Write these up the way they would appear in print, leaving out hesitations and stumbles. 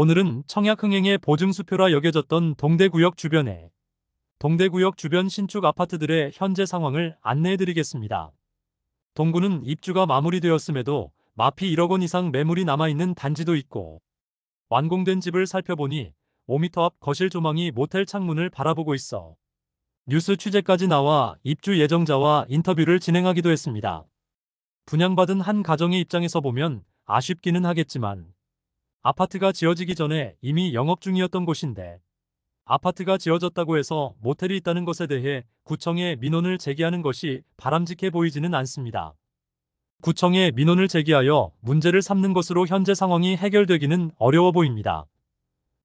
오늘은 청약 흥행의 보증수표라 여겨졌던 동대구역 주변에 동대구역 주변 신축 아파트들의 현재 상황을 안내해드리겠습니다. 동구는 입주가 마무리되었음에도 마피 1억 원 이상 매물이 남아있는 단지도 있고, 완공된 집을 살펴보니 5m 앞 거실 조망이 모텔 창문을 바라보고 있어 뉴스 취재까지 나와 입주 예정자와 인터뷰를 진행하기도 했습니다. 분양받은 한 가정의 입장에서 보면 아쉽기는 하겠지만, 아파트가 지어지기 전에 이미 영업 중이었던 곳인데 아파트가 지어졌다고 해서 모텔이 있다는 것에 대해 구청에 민원을 제기하는 것이 바람직해 보이지는 않습니다. 구청에 민원을 제기하여 문제를 삼는 것으로 현재 상황이 해결되기는 어려워 보입니다.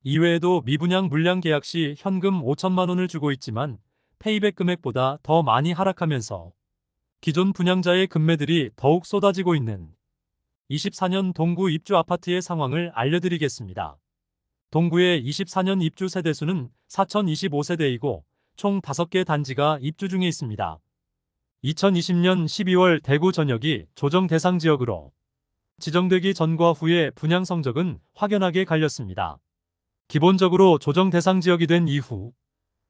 이외에도 미분양 물량 계약 시 현금 5천만 원을 주고 있지만 페이백 금액보다 더 많이 하락하면서 기존 분양자의 급매들이 더욱 쏟아지고 있는 24년 동구 입주 아파트의 상황을 알려드리겠습니다. 동구의 24년 입주 세대수는 4025세대이고 총 5개 단지가 입주 중에 있습니다. 2020년 12월 대구 전역이 조정 대상 지역으로 지정되기 전과 후의 분양 성적은 확연하게 갈렸습니다. 기본적으로 조정 대상 지역이 된 이후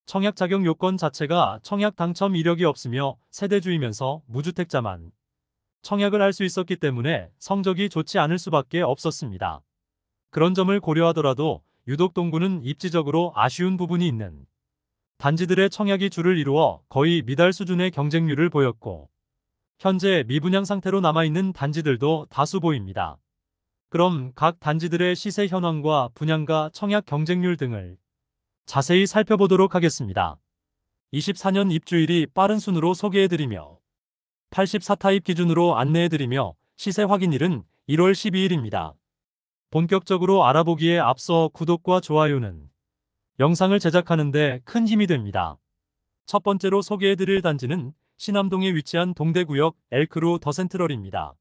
청약 자격 요건 자체가 청약 당첨 이력이 없으며 세대주이면서 무주택자만 청약을 할 수 있었기 때문에 성적이 좋지 않을 수밖에 없었습니다. 그런 점을 고려하더라도 유독 동구는 입지적으로 아쉬운 부분이 있는 단지들의 청약이 줄을 이루어 거의 미달 수준의 경쟁률을 보였고, 현재 미분양 상태로 남아있는 단지들도 다수 보입니다. 그럼 각 단지들의 시세 현황과 분양가 청약 경쟁률 등을 자세히 살펴보도록 하겠습니다. 24년 입주일이 빠른 순으로 소개해드리며 84타입 기준으로 안내해드리며 시세 확인일은 1월 12일입니다. 본격적으로 알아보기에 앞서 구독과 좋아요는 영상을 제작하는데 큰 힘이 됩니다. 첫 번째로 소개해드릴 단지는 신암동에 위치한 동대구역 엘크루 더센트럴입니다.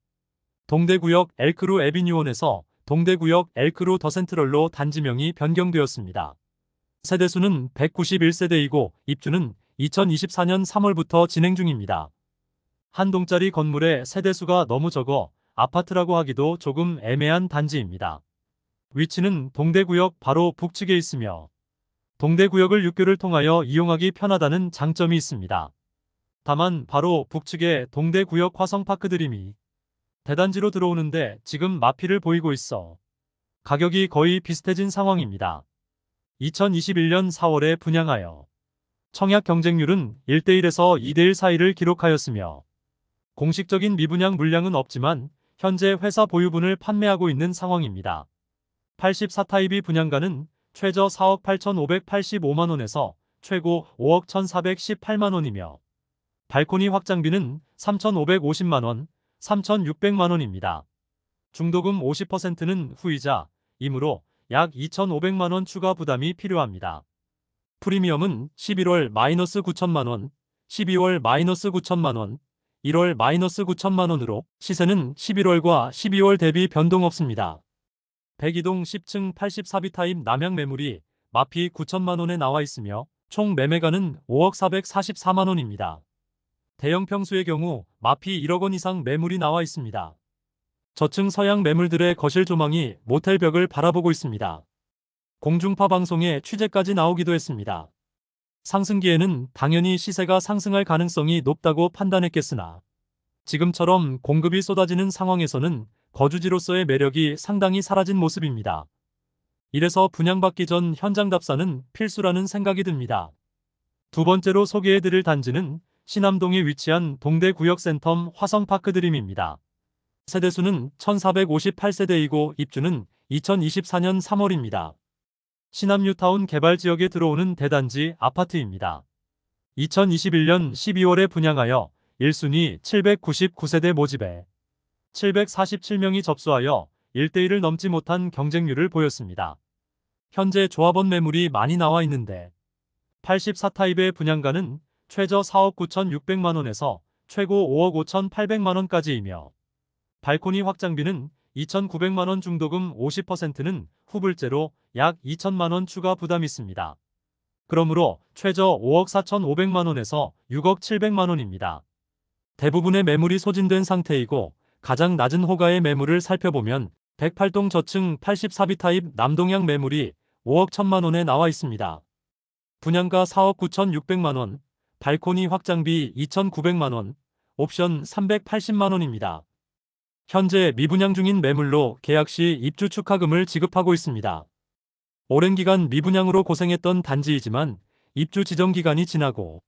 동대구역 엘크루 에비뉴원에서 동대구역 엘크루 더센트럴로 단지명이 변경되었습니다. 세대수는 191세대이고 입주는 2024년 3월부터 진행 중입니다. 한 동짜리 건물의 세대수가 너무 적어 아파트라고 하기도 조금 애매한 단지입니다. 위치는 동대구역 바로 북측에 있으며 동대구역을 육교를 통하여 이용하기 편하다는 장점이 있습니다. 다만 바로 북측에 동대구역 화성파크 드림이 대단지로 들어오는데 지금 마피를 보이고 있어 가격이 거의 비슷해진 상황입니다. 2021년 4월에 분양하여 청약 경쟁률은 1대1에서 2대1 사이를 기록하였으며 공식적인 미분양 물량은 없지만 현재 회사 보유분을 판매하고 있는 상황입니다. 84타입이 분양가는 최저 4억 8,585만원에서 최고 5억 1,418만원이며 발코니 확장비는 3,550만원, 3,600만원입니다. 중도금 50%는 후이자이므로 약 2,500만원 추가 부담이 필요합니다. 프리미엄은 11월 -9천만원, 12월 -9천만원, 1월 -9천만원으로 시세는 11월과 12월 대비 변동 없습니다. 102동 10층 84B 타입 남양 매물이 마피 9천만원에 나와 있으며 총 매매가는 5억 444만원입니다. 대형 평수의 경우 마피 1억 원 이상 매물이 나와 있습니다. 저층 서양 매물들의 거실 조망이 모텔 벽을 바라보고 있습니다. 공중파 방송에 취재까지 나오기도 했습니다. 상승기에는 당연히 시세가 상승할 가능성이 높다고 판단했겠으나 지금처럼 공급이 쏟아지는 상황에서는 거주지로서의 매력이 상당히 사라진 모습입니다. 이래서 분양받기 전 현장 답사는 필수라는 생각이 듭니다. 두 번째로 소개해드릴 단지는 신암동에 위치한 동대구역 센텀 화성파크 드림입니다. 세대수는 1458세대이고 입주는 2024년 3월입니다. 신암 뉴타운 개발지역에 들어오는 대단지 아파트입니다. 2021년 12월에 분양하여 1순위 799세대 모집에 747명이 접수하여 1대1을 넘지 못한 경쟁률을 보였습니다. 현재 조합원 매물이 많이 나와 있는데 84타입의 분양가는 최저 4억 9,600만원에서 최고 5억 5,800만원까지이며 발코니 확장비는 2,900만원 중도금 50%는 후불제로 약 2천만원 추가 부담이 있습니다. 그러므로 최저 5억 4,500만원에서 6억 700만원입니다. 대부분의 매물이 소진된 상태이고 가장 낮은 호가의 매물을 살펴보면 108동 저층 84B 타입 남동향 매물이 5억 1천만 원에 나와 있습니다. 분양가 4억 9,600만 원, 발코니 확장비 2,900만 원, 옵션 380만 원입니다. 현재 미분양 중인 매물로 계약 시 입주 축하금을 지급하고 있습니다. 오랜 기간 미분양으로 고생했던 단지이지만 입주 지정 기간이 지나고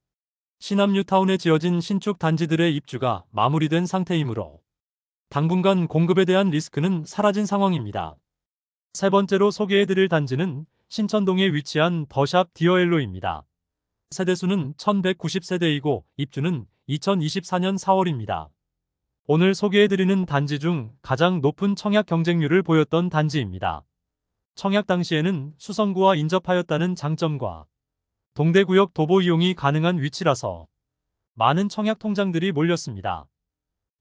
시남 뉴타운에 지어진 신축 단지들의 입주가 마무리된 상태이므로 당분간 공급에 대한 리스크는 사라진 상황입니다. 세 번째로 소개해드릴 단지는 신천동에 위치한 더샵 디어엘로입니다. 세대수는 1190세대이고 입주는 2024년 4월입니다. 오늘 소개해드리는 단지 중 가장 높은 청약 경쟁률을 보였던 단지입니다. 청약 당시에는 수성구와 인접하였다는 장점과 동대구역 도보 이용이 가능한 위치라서 많은 청약 통장들이 몰렸습니다.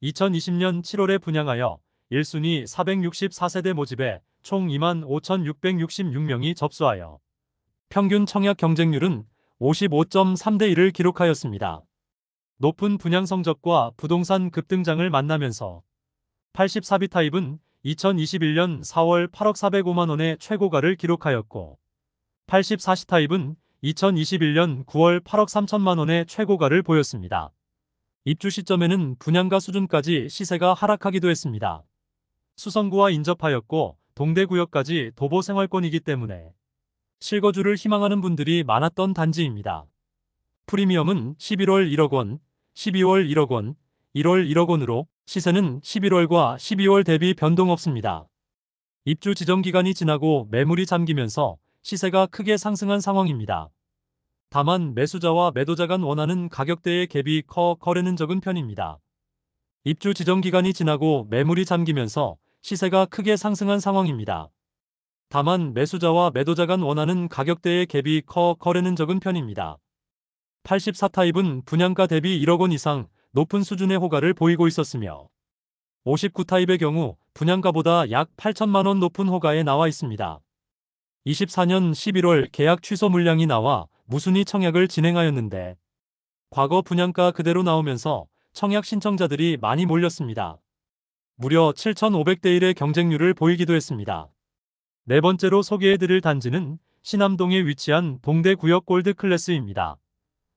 2020년 7월에 분양하여 1순위 464세대 모집에 총 25,666명이 접수하여 평균 청약 경쟁률은 55.3대 1을 기록하였습니다. 높은 분양 성적과 부동산 급등장을 만나면서 84B 타입은 2021년 4월 8억 405만 원의 최고가를 기록하였고 84C 타입은 2021년 9월 8억 3천만 원의 최고가를 보였습니다. 입주 시점에는 분양가 수준까지 시세가 하락하기도 했습니다. 수성구와 인접하였고 동대구역까지 도보 생활권이기 때문에 실거주를 희망하는 분들이 많았던 단지입니다. 프리미엄은 11월 1억 원, 12월 1억 원, 1월 1억 원으로 시세는 11월과 12월 대비 변동 없습니다. 입주 지정 기간이 지나고 매물이 잠기면서 시세가 크게 상승한 상황입니다. 다만 매수자와 매도자 간 원하는 가격대의 갭이 커 거래는 적은 편입니다. 입주 지정 기간이 지나고 매물이 잠기면서 시세가 크게 상승한 상황입니다. 다만 매수자와 매도자 간 원하는 가격대의 갭이 커 거래는 적은 편입니다. 84 타입은 분양가 대비 1억 원 이상 높은 수준의 호가를 보이고 있었으며 59 타입의 경우 분양가보다 약 8천만 원 높은 호가에 나와 있습니다. 24년 11월 계약 취소 물량이 나와 무순위 청약을 진행하였는데 과거 분양가 그대로 나오면서 청약 신청자들이 많이 몰렸습니다. 무려 7,500대 1의 경쟁률을 보이기도 했습니다. 네 번째로 소개해드릴 단지는 신암동에 위치한 동대구역 골드클래스입니다.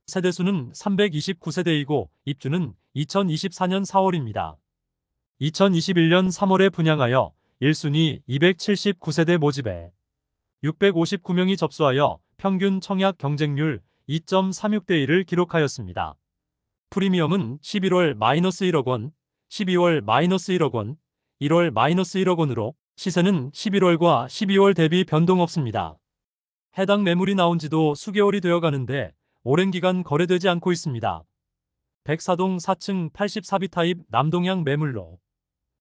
세대수는 329세대이고 입주는 2024년 4월입니다. 2021년 3월에 분양하여 1순위 279세대 모집에 659명이 접수하여 평균 청약 경쟁률 2.36대 1을 기록하였습니다. 프리미엄은 11월 -1억 원, 12월 -1억 원, 1월 -1억 원으로 시세는 11월과 12월 대비 변동 없습니다. 해당 매물이 나온 지도 수개월이 되어 가는데 오랜 기간 거래되지 않고 있습니다. 104동 4층 84B 타입 남동향 매물로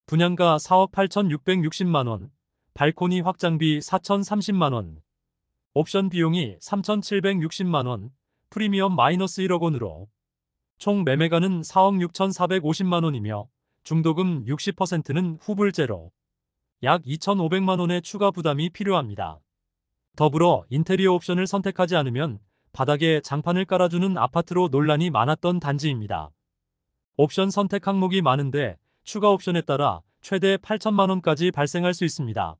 분양가 4억 8,660만 원, 발코니 확장비 4,030만 원, 옵션 비용이 3,760만 원, 프리미엄 -1억 원으로 총 매매가는 4억 6,450만 원이며 중도금 60%는 후불제로 약 2,500만 원의 추가 부담이 필요합니다. 더불어 인테리어 옵션을 선택하지 않으면 바닥에 장판을 깔아주는 아파트로 논란이 많았던 단지입니다. 옵션 선택 항목이 많은데 추가 옵션에 따라 최대 8천만 원까지 발생할 수 있습니다.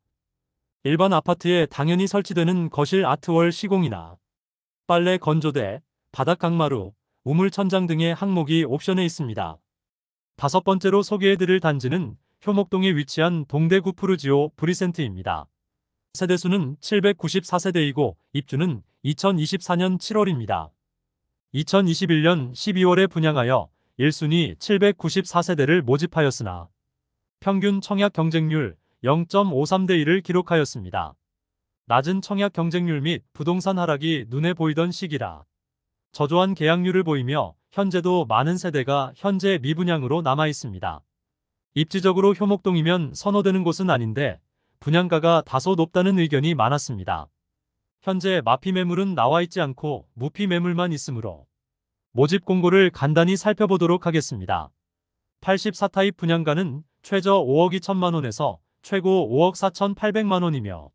일반 아파트에 당연히 설치되는 거실 아트월 시공이나 빨래 건조대, 바닥 강마루, 우물 천장 등의 항목이 옵션에 있습니다. 다섯 번째로 소개해드릴 단지는 효목동에 위치한 동대구 푸르지오 브리센트입니다. 세대수는 794세대이고 입주는 2024년 7월입니다. 2021년 12월에 분양하여 1순위 794세대를 모집하였으나 평균 청약 경쟁률 0.53대 1을 기록하였습니다. 낮은 청약 경쟁률 및 부동산 하락이 눈에 보이던 시기라 저조한 계약률을 보이며 현재도 많은 세대가 현재 미분양으로 남아 있습니다. 입지적으로 효목동이면 선호되는 곳은 아닌데 분양가가 다소 높다는 의견이 많았습니다. 현재 마피 매물은 나와 있지 않고 무피 매물만 있으므로 모집 공고를 간단히 살펴보도록 하겠습니다. 84 타입 분양가는 최저 5억 2천만 원에서 최고 5억 4,800만 원이며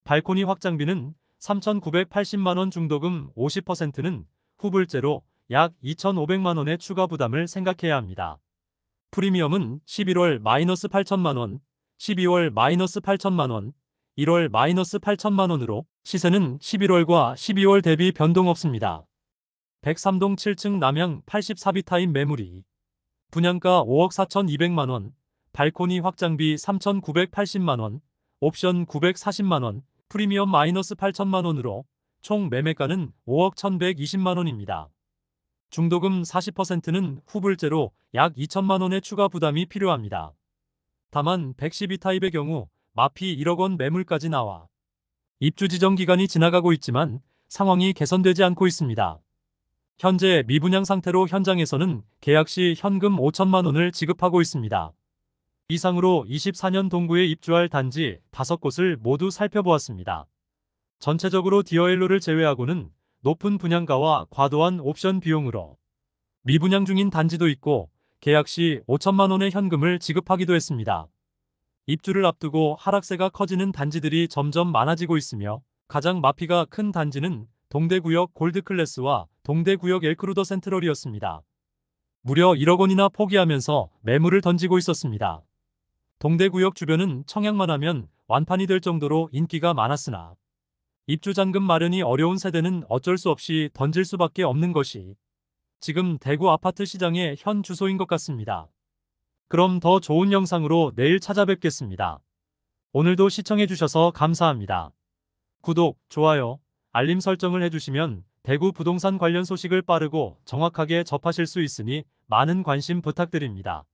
발코니 확장비는 3,980만 원 중도금 50%는 후불제로 약 2,500만 원의 추가 부담을 생각해야 합니다. 프리미엄은 11월 -8천만 원, 12월 마이너스 8천만 원, 1월 마이너스 8천만 원으로 시세는 11월과 12월 대비 변동 없습니다. 103동 7층 남양 84비타임 매물이 분양가 5억 4,200만 원, 발코니 확장비 3,980만 원, 옵션 940만 원, 프리미엄 마이너스 8천만 원으로 총 매매가는 5억 1,120만 원입니다. 중도금 40%는 후불제로 약 2천만 원의 추가 부담이 필요합니다. 다만 112타입의 경우 마피 1억 원 매물까지 나와 입주 지정 기간이 지나가고 있지만 상황이 개선되지 않고 있습니다. 현재 미분양 상태로 현장에서는 계약 시 현금 5천만 원을 지급하고 있습니다. 이상으로 24년 동구에 입주할 단지 5곳을 모두 살펴보았습니다. 전체적으로 디어엘로를 제외하고는 높은 분양가와 과도한 옵션 비용으로 미분양 중인 단지도 있고 계약 시 5천만 원의 현금을 지급하기도 했습니다. 입주를 앞두고 하락세가 커지는 단지들이 점점 많아지고 있으며 가장 마피가 큰 단지는 동대구역 골드클래스와 동대구역 엘크루더 센트럴이었습니다. 무려 1억 원이나 포기하면서 매물을 던지고 있었습니다. 동대구역 주변은 청약만 하면 완판이 될 정도로 인기가 많았으나 입주 잔금 마련이 어려운 세대는 어쩔 수 없이 던질 수밖에 없는 것이 지금 대구 아파트 시장의 현 주소인 것 같습니다. 그럼 더 좋은 영상으로 내일 찾아뵙겠습니다. 오늘도 시청해주셔서 감사합니다. 구독, 좋아요, 알림 설정을 해주시면 대구 부동산 관련 소식을 빠르고 정확하게 접하실 수 있으니 많은 관심 부탁드립니다.